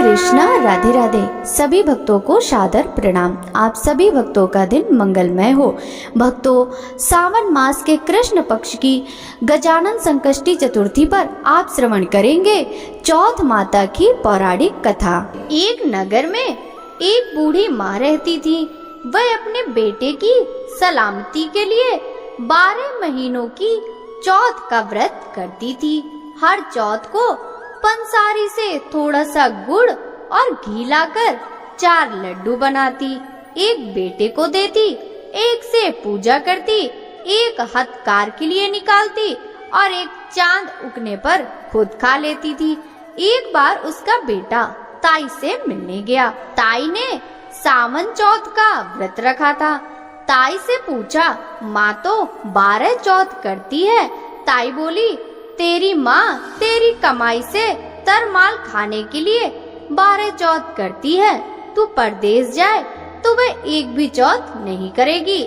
कृष्णा। राधे राधे। सभी भक्तों को सादर प्रणाम। आप सभी भक्तों का दिन मंगलमय हो। भक्तों, सावन मास के कृष्ण पक्ष की गजानन संकष्टी चतुर्थी पर आप श्रवण करेंगे चौथ माता की पौराणिक कथा। एक नगर में एक बूढ़ी माँ रहती थी। वह अपने बेटे की सलामती के लिए 12 महीनों की चौथ का व्रत करती थी। हर चौथ को पंसारी से थोड़ा सा गुड़ और घी लाकर 4 लड्डू बनाती, एक बेटे को देती, एक से पूजा करती, एक हथकार के लिए निकालती और एक चांद उगने पर खुद खा लेती थी। एक बार उसका बेटा ताई से मिलने गया। ताई ने सावन चौथ का व्रत रखा था। ताई से पूछा, माँ तो 12 चौथ करती है। ताई बोली, तेरी माँ तेरी कमाई से तरमाल खाने के लिए 12 चौथ करती है। तू परदेश जाए तो वह एक भी चौथ नहीं करेगी।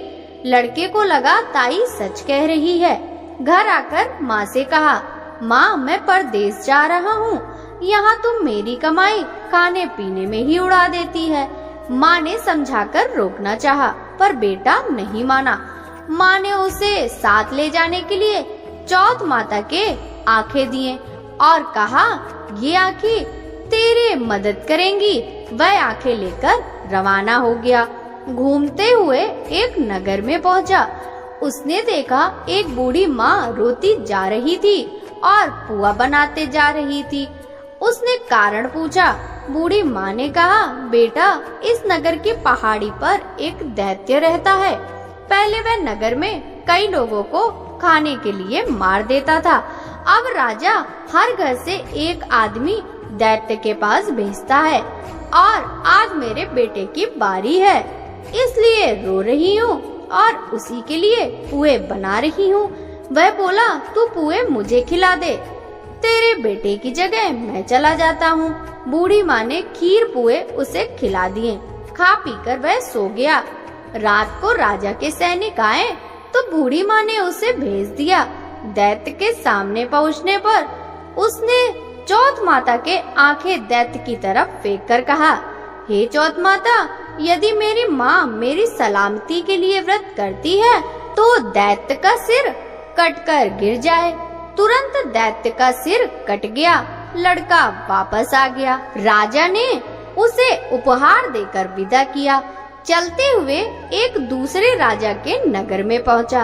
लड़के को लगा ताई सच कह रही है। घर आकर माँ से कहा, माँ मैं परदेश जा रहा हूँ, यहाँ तुम मेरी कमाई खाने पीने में ही उड़ा देती है। माँ ने समझाकर रोकना चाहा, पर बेटा नहीं माना। माँ ने उसे साथ ले जाने के लिए चौथ माता के आंखें दिए और कहा, ये आंखें तेरे मदद करेंगी। वह आंखें लेकर रवाना हो गया। घूमते हुए एक नगर में पहुंचा। उसने देखा एक बूढ़ी माँ रोती जा रही थी और पुआ बनाते जा रही थी। उसने कारण पूछा। बूढ़ी माँ ने कहा, बेटा इस नगर की पहाड़ी पर एक दैत्य रहता है। पहले वह नगर में कई लोगों को खाने के लिए मार देता था। अब राजा हर घर से एक आदमी दैत्य के पास भेजता है और आज मेरे बेटे की बारी है, इसलिए रो रही हूँ और उसी के लिए पुए बना रही हूँ। वह बोला, तू पुए मुझे खिला दे, तेरे बेटे की जगह मैं चला जाता हूँ। बूढ़ी माँ ने खीर पुए उसे खिला दिए। खा पीकर वह सो गया। रात को राजा के सैनिक आए तो बूढ़ी माँ ने उसे भेज दिया। दैत्य के सामने पहुँचने पर उसने चौथ माता के आंखें दैत्य की तरफ फेंक कर कहा, हे चौथ माता, यदि मेरी माँ मेरी सलामती के लिए व्रत करती है तो दैत्य का सिर कटकर गिर जाए। तुरंत दैत्य का सिर कट गया। लड़का वापस आ गया। राजा ने उसे उपहार देकर विदा किया। चलते हुए एक दूसरे राजा के नगर में पहुंचा।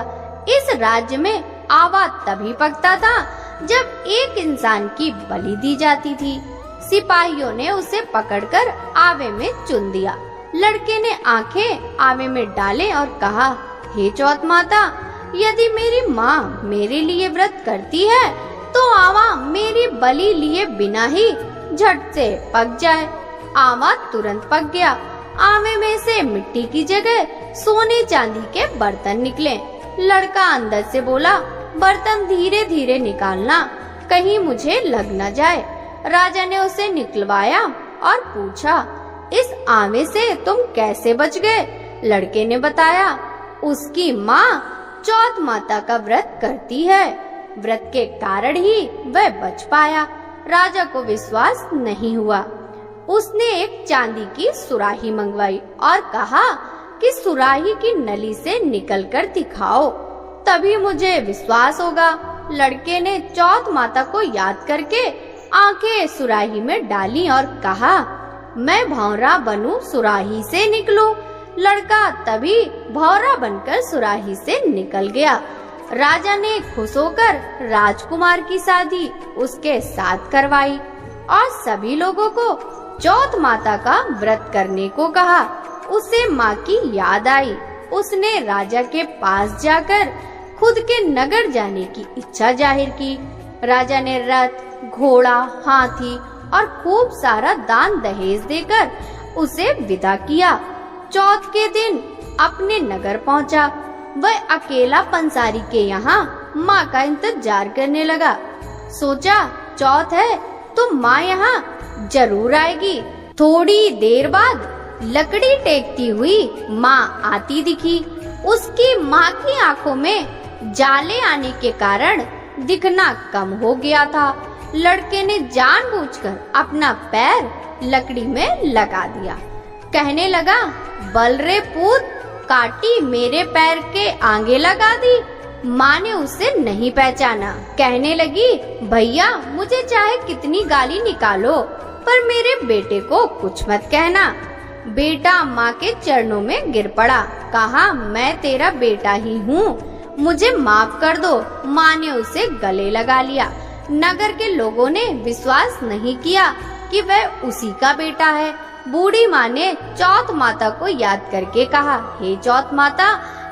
इस राज्य में आवा तभी पकता था जब एक इंसान की बलि दी जाती थी। सिपाहियों ने उसे पकड़कर आवे में चुन दिया। लड़के ने आंखें आवे में डाले और कहा, हे चौथ माता, यदि मेरी माँ मेरे लिए व्रत करती है तो आवा मेरी बलि लिए बिना ही झट से पक जाए। आवा तुरंत पक गया। आवे में से मिट्टी की जगह सोने चांदी के बर्तन निकले। लड़का अंदर से बोला, बर्तन धीरे धीरे निकालना, कहीं मुझे लग न जाए। राजा ने उसे निकलवाया और पूछा, इस आवे से तुम कैसे बच गए? लड़के ने बताया, उसकी माँ चौथ माता का व्रत करती है, व्रत के कारण ही वह बच पाया। राजा को विश्वास नहीं हुआ। उसने एक चांदी की सुराही मंगवाई और कहा कि सुराही की नली से निकलकर दिखाओ, तभी मुझे विश्वास होगा। लड़के ने चौथ माता को याद करके आंखें सुराही में डाली और कहा, मैं भौरा बनूं, सुराही से निकलूं। लड़का तभी भौरा बनकर सुराही से निकल गया। राजा ने खुश होकर राजकुमार की शादी उसके साथ करवाई और सभी लोगों को चौथ माता का व्रत करने को कहा। उसे माँ की याद आई। उसने राजा के पास जाकर खुद के नगर जाने की इच्छा जाहिर की। राजा ने रथ, घोड़ा, हाथी और खूब सारा दान दहेज देकर उसे विदा किया। चौथ के दिन अपने नगर पहुंचा। वह अकेला पंसारी के यहाँ माँ का इंतजार करने लगा। सोचा, चौथ है तो माँ यहाँ जरूर आएगी। थोड़ी देर बाद लकड़ी टेकती हुई माँ आती दिखी। उसकी माँ की आंखों में जाले आने के कारण दिखना कम हो गया था। लड़के ने जानबूझकर अपना पैर लकड़ी में लगा दिया। कहने लगा, बल रे पूत, काटी मेरे पैर के आगे लगा दी। माँ ने उसे नहीं पहचाना। कहने लगी, भैया मुझे चाहे कितनी गाली निकालो पर मेरे बेटे को कुछ मत कहना। बेटा माँ के चरणों में गिर पड़ा। कहा, मैं तेरा बेटा ही हूँ, मुझे माफ कर दो। माँ ने उसे गले लगा लिया। नगर के लोगों ने विश्वास नहीं किया कि वह उसी का बेटा है। बूढ़ी माँ ने चौथ माता को याद करके कहा, हे चौथ माता,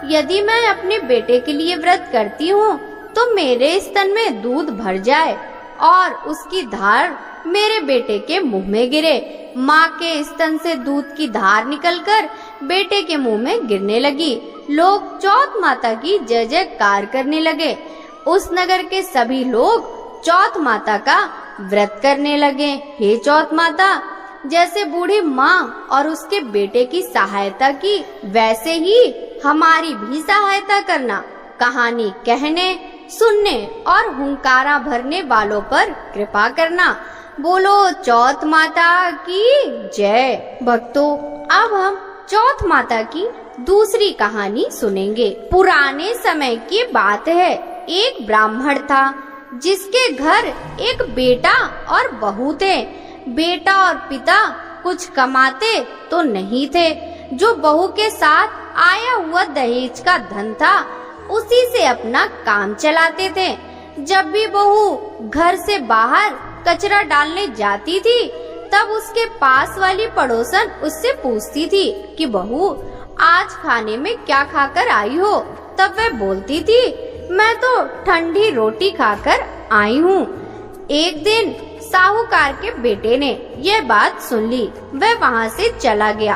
यदि मैं अपने बेटे के लिए व्रत करती हूँ तो मेरे स्तन में दूध भर जाए और उसकी धार मेरे बेटे के मुंह में गिरे। माँ के स्तन से दूध की धार निकलकर बेटे के मुंह में गिरने लगी। लोग चौथ माता की जय जयकार करने लगे। उस नगर के सभी लोग चौथ माता का व्रत करने लगे। हे चौथ माता, जैसे बूढ़ी माँ और उसके बेटे की सहायता की, वैसे ही हमारी भी सहायता करना। कहानी कहने, सुनने और हुंकारा भरने वालों पर कृपा करना। बोलो चौथ माता की जय। भक्तों, अब हम चौथ माता की दूसरी कहानी सुनेंगे। पुराने समय की बात है। एक ब्राह्मण था जिसके घर एक बेटा और बहू थे। बेटा और पिता कुछ कमाते तो नहीं थे। जो बहू के साथ आया हुआ दहेज का धन था, उसी से अपना काम चलाते थे। जब भी बहू घर से बाहर कचरा डालने जाती थी, तब उसके पास वाली पड़ोसन उससे पूछती थी कि बहू, आज खाने में क्या खाकर आई हो? तब वह बोलती थी, मैं तो ठंडी रोटी खाकर आई हूँ। एक दिन साहूकार के बेटे ने यह बात सुन ली। वह वहाँ से चला गया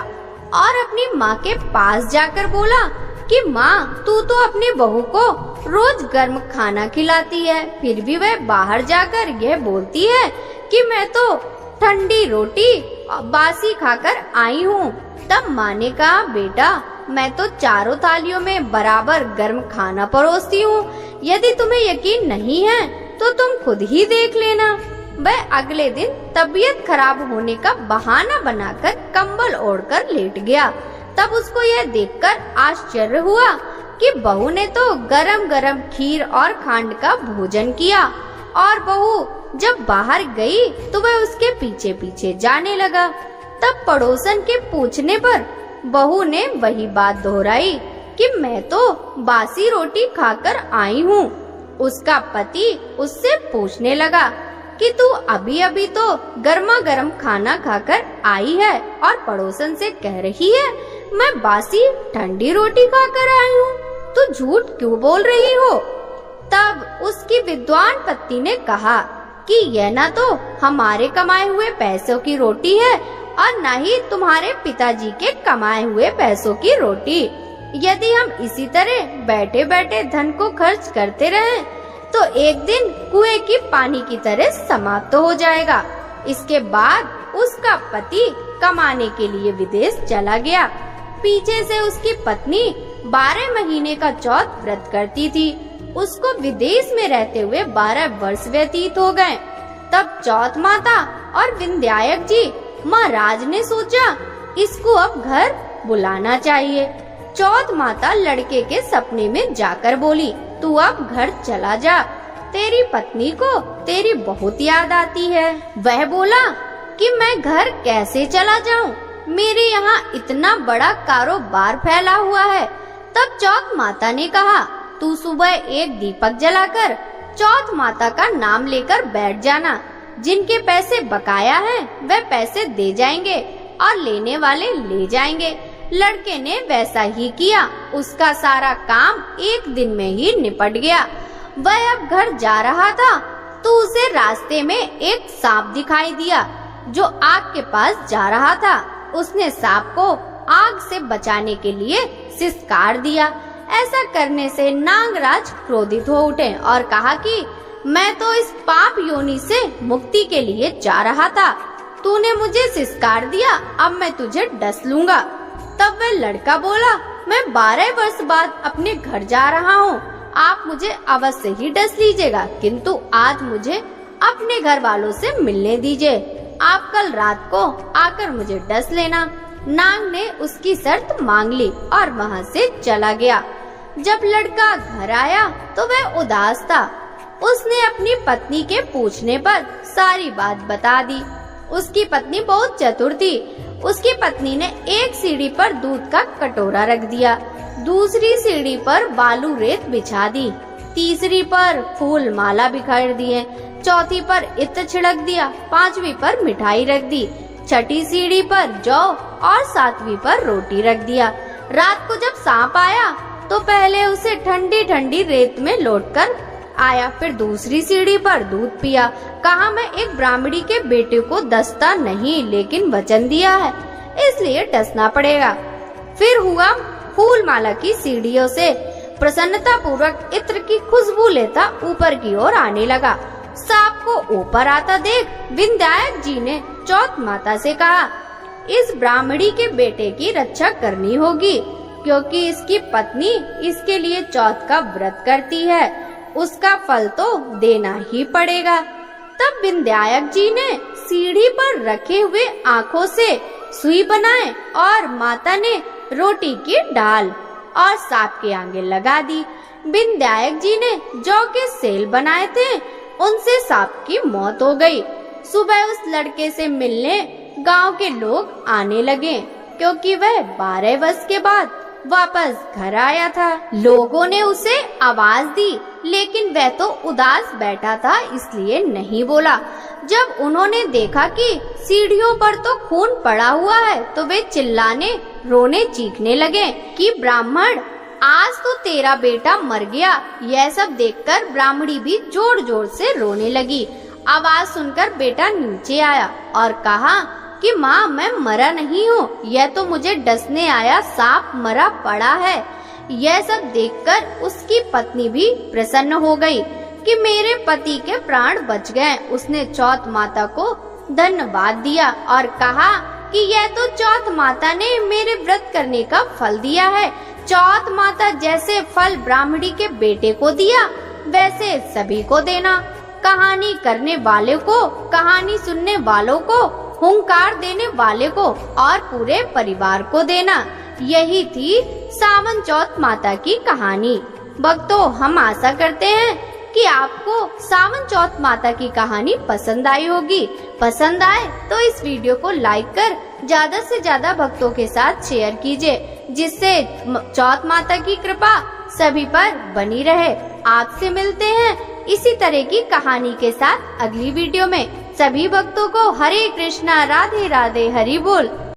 और अपनी माँ के पास जाकर बोला कि माँ, तू तो अपनी बहू को रोज गर्म खाना खिलाती है, फिर भी वह बाहर जाकर यह बोलती है कि मैं तो ठंडी रोटी बासी खाकर आई हूँ। तब माँ ने कहा, बेटा, मैं तो चारों थालियों में बराबर गर्म खाना परोसती हूँ। यदि तुम्हें यकीन नहीं है तो तुम खुद ही देख लेना। वह अगले दिन तबीयत खराब होने का बहाना बनाकर कंबल ओढ़कर लेट गया। तब उसको यह देखकर आश्चर्य हुआ कि बहू ने तो गरम गरम खीर और खांड का भोजन किया, और बहू जब बाहर गई तो वह उसके पीछे पीछे जाने लगा। तब पड़ोसन के पूछने पर बहू ने वही बात दोहराई कि मैं तो बासी रोटी खाकर आई हूँ। उसका पति उससे पूछने लगा कि तू अभी अभी तो गर्मा गर्म खाना खाकर आई है और पड़ोसन से कह रही है मैं बासी ठंडी रोटी खाकर आई हूँ, तू झूठ क्यों बोल रही हो? तब उसकी विद्वान पत्नी ने कहा कि यह ना तो हमारे कमाए हुए पैसों की रोटी है और न ही तुम्हारे पिताजी के कमाए हुए पैसों की रोटी। यदि हम इसी तरह बैठे बैठे धन को खर्च करते रहें तो एक दिन कुएं की पानी की तरह समाप्त हो जाएगा। इसके बाद उसका पति कमाने के लिए विदेश चला गया। पीछे से उसकी पत्नी 12 महीने का चौथ व्रत करती थी। उसको विदेश में रहते हुए 12 वर्ष व्यतीत हो गए। तब चौथ माता और विंध्यायक जी महाराज ने सोचा इसको अब घर बुलाना चाहिए। चौथ माता लड़के के सपने में जाकर बोली, तू अब घर चला जा, तेरी पत्नी को तेरी बहुत याद आती है। वह बोला कि मैं घर कैसे चला जाऊं? मेरे यहाँ इतना बड़ा कारोबार फैला हुआ है। तब चौथ माता ने कहा, तू सुबह एक दीपक जलाकर चौथ माता का नाम लेकर बैठ जाना। जिनके पैसे बकाया हैं, वह पैसे दे जाएंगे और लेने वाले ले जाएंगे। लड़के ने वैसा ही किया। उसका सारा काम एक दिन में ही निपट गया। वह अब घर जा रहा था तो उसे रास्ते में एक सांप दिखाई दिया जो आग के पास जा रहा था। उसने सांप को आग से बचाने के लिए सिसकार दिया। ऐसा करने से नागराज क्रोधित हो उठे और कहा कि मैं तो इस पाप योनि से मुक्ति के लिए जा रहा था, तूने मुझे सिसकार दिया, अब मैं तुझे डस लूंगा। तब वह लड़का बोला, मैं 12 वर्ष बाद अपने घर जा रहा हूँ, आप मुझे अवश्य ही डस लीजिएगा, किंतु आज मुझे अपने घर वालों से मिलने दीजिए। आप कल रात को आकर मुझे डस लेना। नाग ने उसकी शर्त मांग ली और वहाँ से चला गया। जब लड़का घर आया तो वह उदास था। उसने अपनी पत्नी के पूछने पर सारी बात बता दी। उसकी पत्नी बहुत चतुर थी। उसकी पत्नी ने एक सीढ़ी पर दूध का कटोरा रख दिया, दूसरी सीढ़ी पर बालू रेत बिछा दी, तीसरी पर फूल माला बिखेर दिए, चौथी पर इत्र छिड़क दिया, पांचवी पर मिठाई रख दी, छठी सीढ़ी पर जौ और सातवीं पर रोटी रख दिया। रात को जब सांप आया तो पहले उसे ठंडी ठंडी रेत में लौटकर आया, फिर दूसरी सीढ़ी पर दूध पिया। कहा, मैं एक ब्राह्मणी के बेटे को डसता नहीं, लेकिन वचन दिया है इसलिए डसना पड़ेगा। फिर हुआ फूल माला की सीढ़ियों से प्रसन्नता पूर्वक इत्र की खुशबू लेता ऊपर की ओर आने लगा। सांप को ऊपर आता देख विंध्यायक जी ने चौथ माता से कहा, इस ब्राह्मणी के बेटे की रक्षा करनी होगी, क्योंकि इसकी पत्नी इसके लिए चौथ का व्रत करती है, उसका फल तो देना ही पड़ेगा। तब विंध्यायक जी ने सीढ़ी पर रखे हुए आँखों से सुई बनाए और माता ने रोटी की डाल और सांप के आगे लगा दी। विंध्यायक जी ने जौ के सेल बनाए थे, उनसे सांप की मौत हो गई। सुबह उस लड़के से मिलने गांव के लोग आने लगे, क्योंकि वह 12 वर्ष के बाद वापस घर आया था। लोगों ने उसे आवाज दी, लेकिन वह तो उदास बैठा था, इसलिए नहीं बोला। जब उन्होंने देखा कि सीढ़ियों पर तो खून पड़ा हुआ है, तो वे चिल्लाने रोने चीखने लगे कि ब्राह्मण, आज तो तेरा बेटा मर गया। यह सब देखकर ब्राह्मणी भी जोर जोर से रोने लगी। आवाज सुनकर बेटा नीचे आया और कहा कि माँ, मैं मरा नहीं हूँ, यह तो मुझे डसने आया सांप मरा पड़ा है। यह सब देखकर उसकी पत्नी भी प्रसन्न हो गई कि मेरे पति के प्राण बच गए। उसने चौथ माता को धन्यवाद दिया और कहा कि यह तो चौथ माता ने मेरे व्रत करने का फल दिया है। चौथ माता जैसे फल ब्राह्मणी के बेटे को दिया, वैसे सभी को देना। कहानी करने वाले को, कहानी सुनने वालों को, हुंकार देने वाले को और पूरे परिवार को देना। यही थी सावन चौथ माता की कहानी। भक्तों, हम आशा करते हैं कि आपको सावन चौथ माता की कहानी पसंद आई होगी। पसंद आए तो इस वीडियो को लाइक कर ज्यादा से ज्यादा भक्तों के साथ शेयर कीजिए, जिससे चौथ माता की कृपा सभी पर बनी रहे। आपसे मिलते हैं इसी तरह की कहानी के साथ अगली वीडियो में। सभी भक्तों को हरे कृष्णा, राधे राधे, हरि बोल।